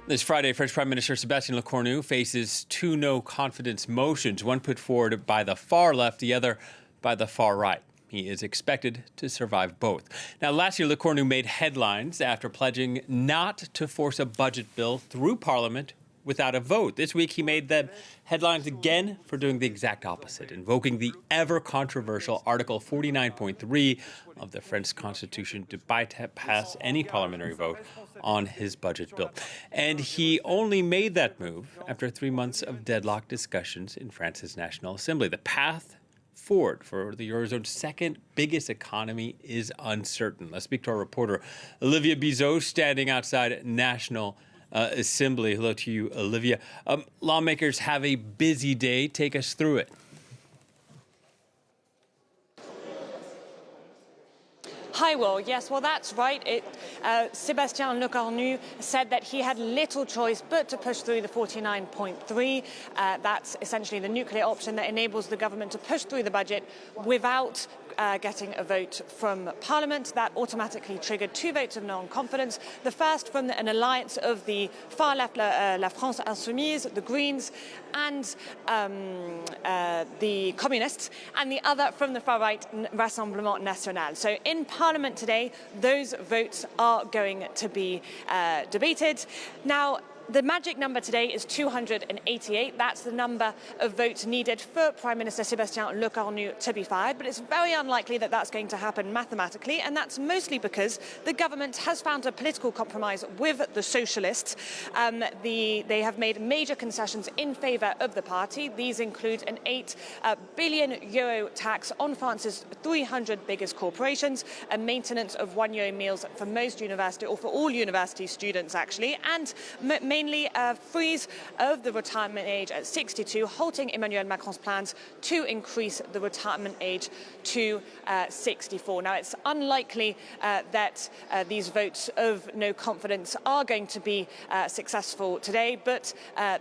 This Friday, French Prime Minister Sébastien Lecornu faces two no-confidence motions, one put forward by the far left, the other by the far right. He is expected to survive both. Now, last year, Lecornu made headlines after pledging not to force a budget bill through Parliament without a vote. This week, he made the headlines again for doing the exact opposite, invoking the ever-controversial Article 49.3 of the French Constitution to bypass any parliamentary vote on his budget bill. And he only made that move after 3 months of deadlocked discussions in France's National Assembly. The path forward for the Eurozone's second biggest economy is uncertain. Let's speak to our reporter, Olivia Bizot, standing outside National Assembly. Hello to you, Olivia. Lawmakers have a busy day. Take us through it. Hi, Will. Yes, well, that's right. Sébastien Lecornu said that he had little choice but to push through the 49.3. That's essentially the nuclear option that enables the government to push through the budget without getting a vote from Parliament. That automatically triggered two votes of non-confidence. The first from an alliance of the far left, La France Insoumise, the Greens, and the Communists, and the other from the far right, Rassemblement National. So in Parliament today, those votes are going to be debated. Now, the magic number today is 288. That's the number of votes needed for Prime Minister Sébastien Lecornu to be fired. But it's very unlikely that that's going to happen mathematically. And that's mostly because the government has found a political compromise with the socialists. They have made major concessions in favour of the party. These include an €8 billion tax on France's 300 biggest corporations, a maintenance of €1 meals for most university, or for all university students actually, and mainly a freeze of the retirement age at 62, halting Emmanuel Macron's plans to increase the retirement age to 64. Now, it's unlikely that these votes of no confidence are going to be successful today, but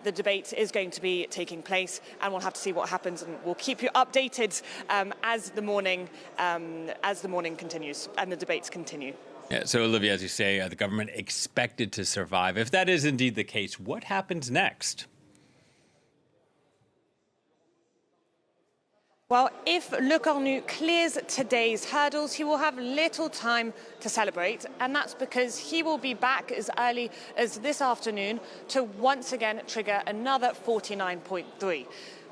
the debate is going to be taking place, and we'll have to see what happens, and we'll keep you updated as the morning continues and the debates continue. Yeah, so, Olivia, as you say, the government expected to survive. If that is indeed the case, what happens next? Well, if Lecornu clears today's hurdles, he will have little time to celebrate, and that's because he will be back as early as this afternoon to once again trigger another 49.3.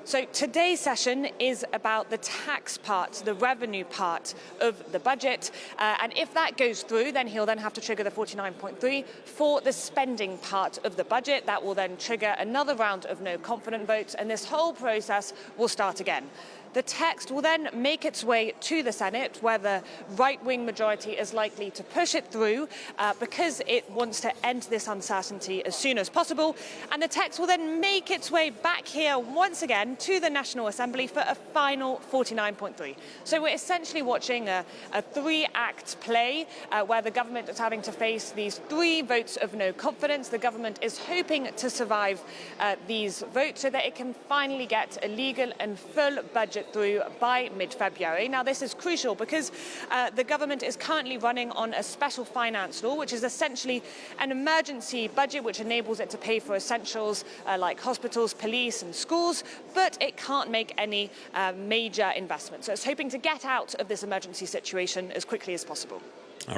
So today's session is about the tax part, the revenue part of the budget. And if that goes through, then he'll then have to trigger the 49.3 for the spending part of the budget. That will then trigger another round of no confidence votes, and this whole process will start again. The text will then make its way to the Senate, where the right-wing majority is likely to push it through because it wants to end this uncertainty as soon as possible. And the text will then make its way back here once again to the National Assembly for a final 49.3. So we're essentially watching a three-act play where the government is having to face these three votes of no confidence. The government is hoping to survive these votes so that it can finally get a legal and full budget through by mid-February. Now, this is crucial because the government is currently running on a special finance law, which is essentially an emergency budget which enables it to pay for essentials like hospitals, police and schools, but it can't make any major investments. So it's hoping to get out of this emergency situation as quickly as possible.